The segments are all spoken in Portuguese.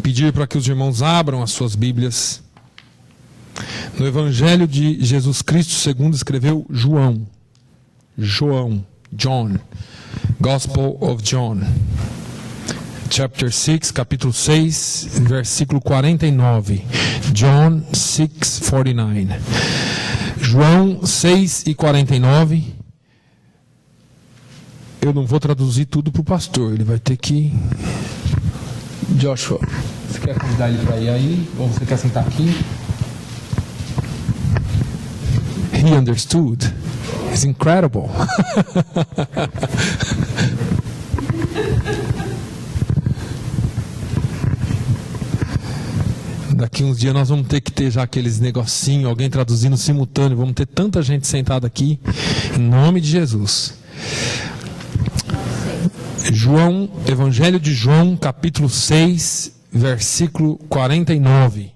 pedir para que os irmãos abram as suas Bíblias no Evangelho de Jesus Cristo segundo escreveu João, John, Gospel of John, chapter 6, capítulo 6, versículo 49. John 6:49. João 6:49. Eu não vou traduzir tudo para o pastor, ele vai ter que... Joshua, você quer convidar ele para ir aí? Ou você quer sentar aqui? He understood. It's incredible. Daqui uns dias nós vamos ter que ter já aqueles negocinhos, alguém traduzindo simultâneo. Vamos ter tanta gente sentada aqui. Em nome de Jesus. João, Evangelho de João, capítulo 6, versículo 49.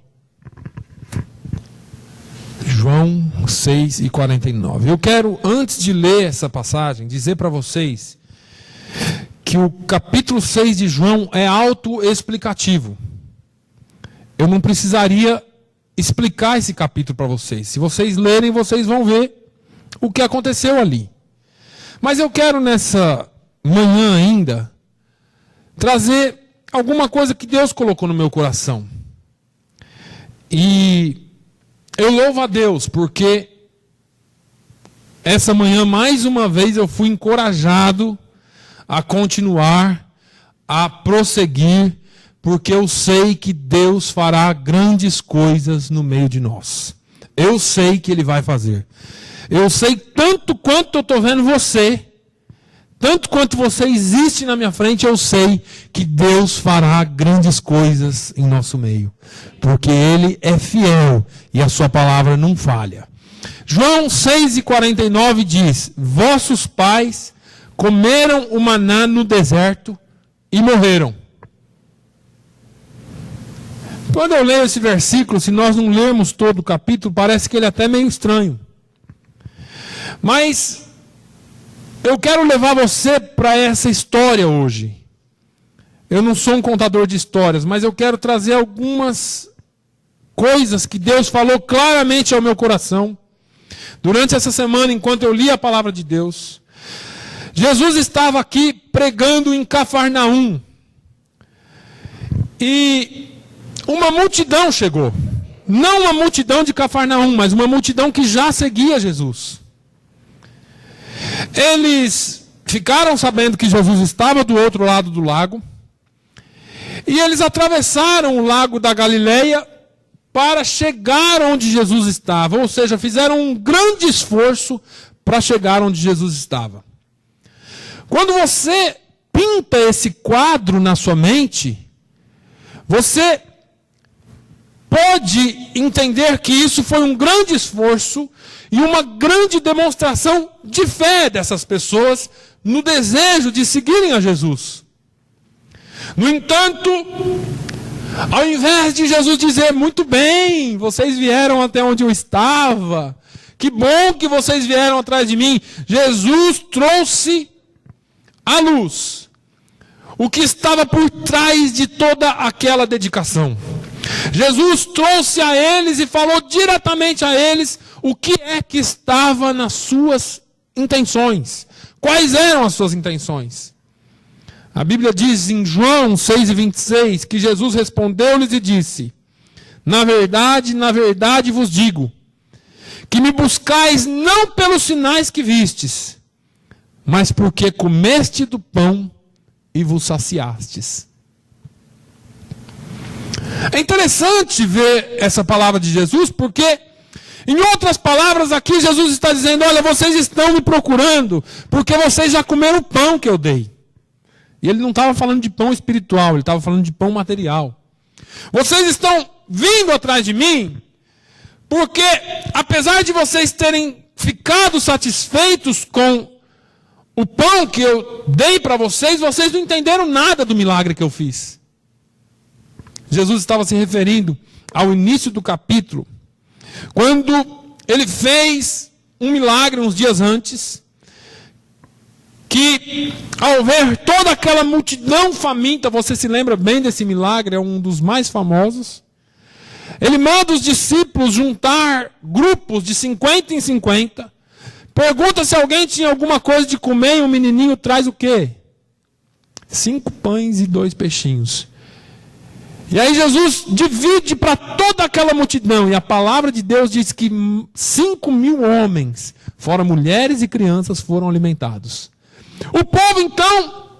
João 6:49. Eu quero, antes de ler essa passagem, dizer para vocês que o capítulo 6 de João é autoexplicativo. Eu não precisaria explicar esse capítulo para vocês. Se vocês lerem, vocês vão ver o que aconteceu ali. Mas eu quero nessa manhã ainda trazer alguma coisa que Deus colocou no meu coração. E eu louvo a Deus porque essa manhã mais uma vez eu fui encorajado a continuar, a prosseguir, porque eu sei que Deus fará grandes coisas no meio de nós. Eu sei que Ele vai fazer. Eu sei tanto quanto eu estou vendo você, tanto quanto você existe na minha frente, eu sei que Deus fará grandes coisas em nosso meio. Porque Ele é fiel e a sua palavra não falha. João 6:49 diz: vossos pais comeram o maná no deserto e morreram. Quando eu leio esse versículo, se nós não lermos todo o capítulo, parece que ele é até meio estranho. Mas eu quero levar você para essa história hoje. Eu não sou um contador de histórias, mas eu quero trazer algumas coisas que Deus falou claramente ao meu coração. Durante essa semana, enquanto eu li a palavra de Deus, Jesus estava aqui pregando em Cafarnaum. E uma multidão chegou. Não uma multidão de Cafarnaum, mas uma multidão que já seguia Jesus. Eles ficaram sabendo que Jesus estava do outro lado do lago. E eles atravessaram o lago da Galileia para chegar onde Jesus estava. Ou seja, fizeram um grande esforço para chegar onde Jesus estava. Quando você pinta esse quadro na sua mente, você pode entender que isso foi um grande esforço e uma grande demonstração de fé dessas pessoas no desejo de seguirem a Jesus. No entanto, ao invés de Jesus dizer, muito bem, vocês vieram até onde eu estava, que bom que vocês vieram atrás de mim, Jesus trouxe à luz o que estava por trás de toda aquela dedicação. Jesus trouxe a eles e falou diretamente a eles o que é que estava nas suas intenções. Quais eram as suas intenções? A Bíblia diz em João 6:26 que Jesus respondeu-lhes e disse: na verdade vos digo, que me buscais não pelos sinais que vistes, mas porque comeste do pão e vos saciastes. É interessante ver essa palavra de Jesus, porque, em outras palavras, aqui Jesus está dizendo, olha, vocês estão me procurando, porque vocês já comeram o pão que eu dei. E ele não estava falando de pão espiritual, ele estava falando de pão material. Vocês estão vindo atrás de mim, porque, apesar de vocês terem ficado satisfeitos com o pão que eu dei para vocês, vocês não entenderam nada do milagre que eu fiz. Jesus estava se referindo ao início do capítulo, quando ele fez um milagre uns dias antes, que ao ver toda aquela multidão faminta, você se lembra bem desse milagre, é um dos mais famosos. Ele manda os discípulos juntar grupos de 50 em 50. Pergunta se alguém tinha alguma coisa de comer e o menininho traz o quê? 5 pães e 2 peixinhos. E aí Jesus divide para toda aquela multidão. E a palavra de Deus diz que 5.000 homens, fora mulheres e crianças, foram alimentados. O povo então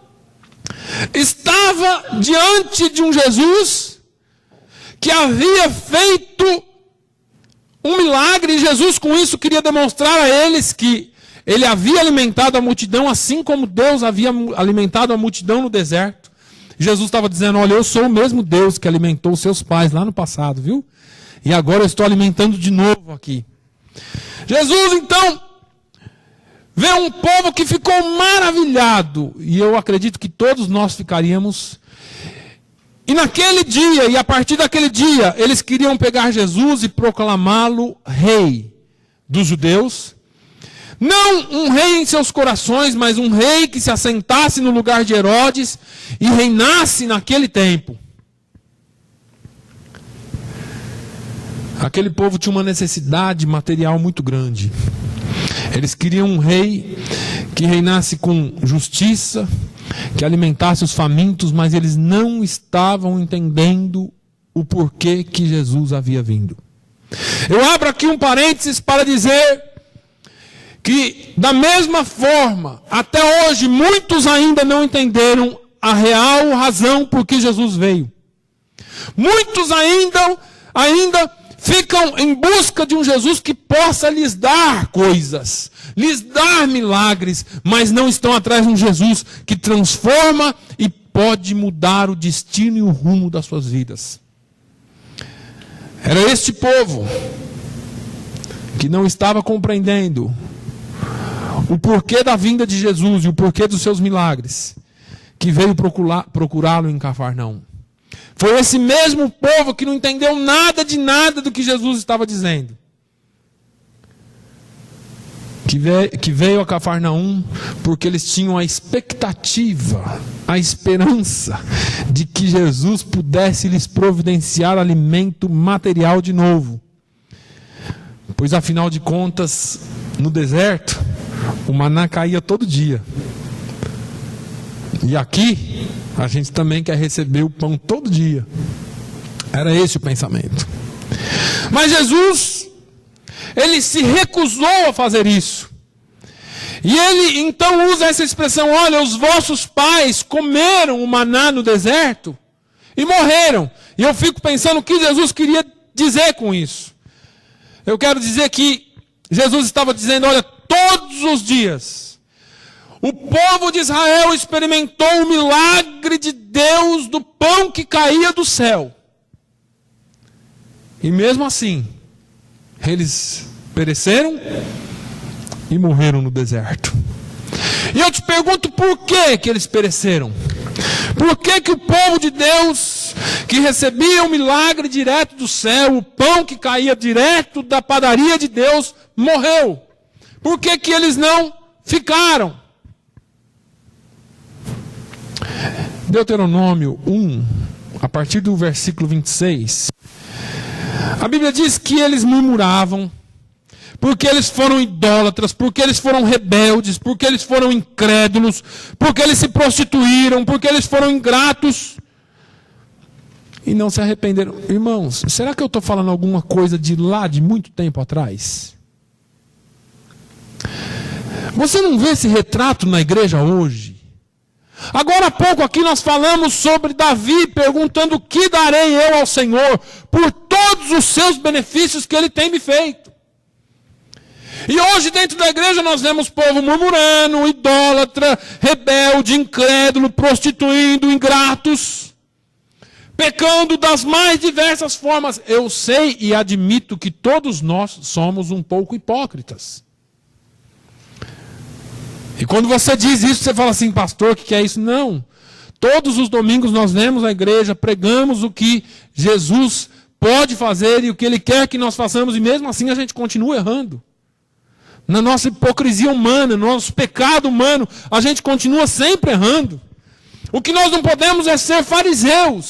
estava diante de um Jesus que havia feito um milagre. E Jesus com isso queria demonstrar a eles que ele havia alimentado a multidão assim como Deus havia alimentado a multidão no deserto. Jesus estava dizendo, olha, eu sou o mesmo Deus que alimentou os seus pais lá no passado, viu? E agora eu estou alimentando de novo aqui. Jesus, então, vê um povo que ficou maravilhado. E eu acredito que todos nós ficaríamos. E naquele dia, e a partir daquele dia, eles queriam pegar Jesus e proclamá-lo rei dos judeus. Não um rei em seus corações, mas um rei que se assentasse no lugar de Herodes e reinasse naquele tempo. Aquele povo tinha uma necessidade material muito grande. Eles queriam um rei que reinasse com justiça, que alimentasse os famintos, mas eles não estavam entendendo o porquê que Jesus havia vindo. Eu abro aqui um parênteses para dizer que, da mesma forma, até hoje, muitos ainda não entenderam a real razão por que Jesus veio. Muitos ainda ficam em busca de um Jesus que possa lhes dar coisas, lhes dar milagres, mas não estão atrás de um Jesus que transforma e pode mudar o destino e o rumo das suas vidas. Era este povo que não estava compreendendo o porquê da vinda de Jesus e o porquê dos seus milagres, que veio procurá-lo em Cafarnaum. Foi esse mesmo povo que não entendeu nada do que Jesus estava dizendo, que veio a Cafarnaum porque eles tinham a expectativa, a esperança de que Jesus pudesse lhes providenciar alimento material de novo. Pois afinal de contas, no deserto, o maná caía todo dia. E aqui, a gente também quer receber o pão todo dia. Era esse o pensamento. Mas Jesus, ele se recusou a fazer isso. E ele então usa essa expressão, olha, os vossos pais comeram o maná no deserto e morreram. E eu fico pensando o que Jesus queria dizer com isso. Eu quero dizer que Jesus estava dizendo, olha, todos os dias, o povo de Israel experimentou o milagre de Deus do pão que caía do céu. E mesmo assim, eles pereceram e morreram no deserto. E eu te pergunto por que eles pereceram? Por que o povo de Deus, que recebia o milagre direto do céu, o pão que caía direto da padaria de Deus, morreu? Por que eles não ficaram? Deuteronômio 1, a partir do versículo 26, a Bíblia diz que eles murmuravam, porque eles foram idólatras, porque eles foram rebeldes, porque eles foram incrédulos, porque eles se prostituíram, porque eles foram ingratos e não se arrependeram. Irmãos, será que eu estou falando alguma coisa de lá, de muito tempo atrás? Você não vê esse retrato na igreja hoje? Agora há pouco aqui nós falamos sobre Davi perguntando o que darei eu ao Senhor por todos os seus benefícios que Ele tem me feito. E hoje dentro da igreja nós vemos povo murmurando, idólatra, rebelde, incrédulo, prostituindo, ingratos, pecando das mais diversas formas. Eu sei e admito que todos nós somos um pouco hipócritas. E quando você diz isso, você fala assim, pastor, o que é isso? Não. Todos os domingos nós vemos a igreja, pregamos o que Jesus pode fazer e o que Ele quer que nós façamos, e mesmo assim a gente continua errando. Na nossa hipocrisia humana, no nosso pecado humano, a gente continua sempre errando. O que nós não podemos é ser fariseus,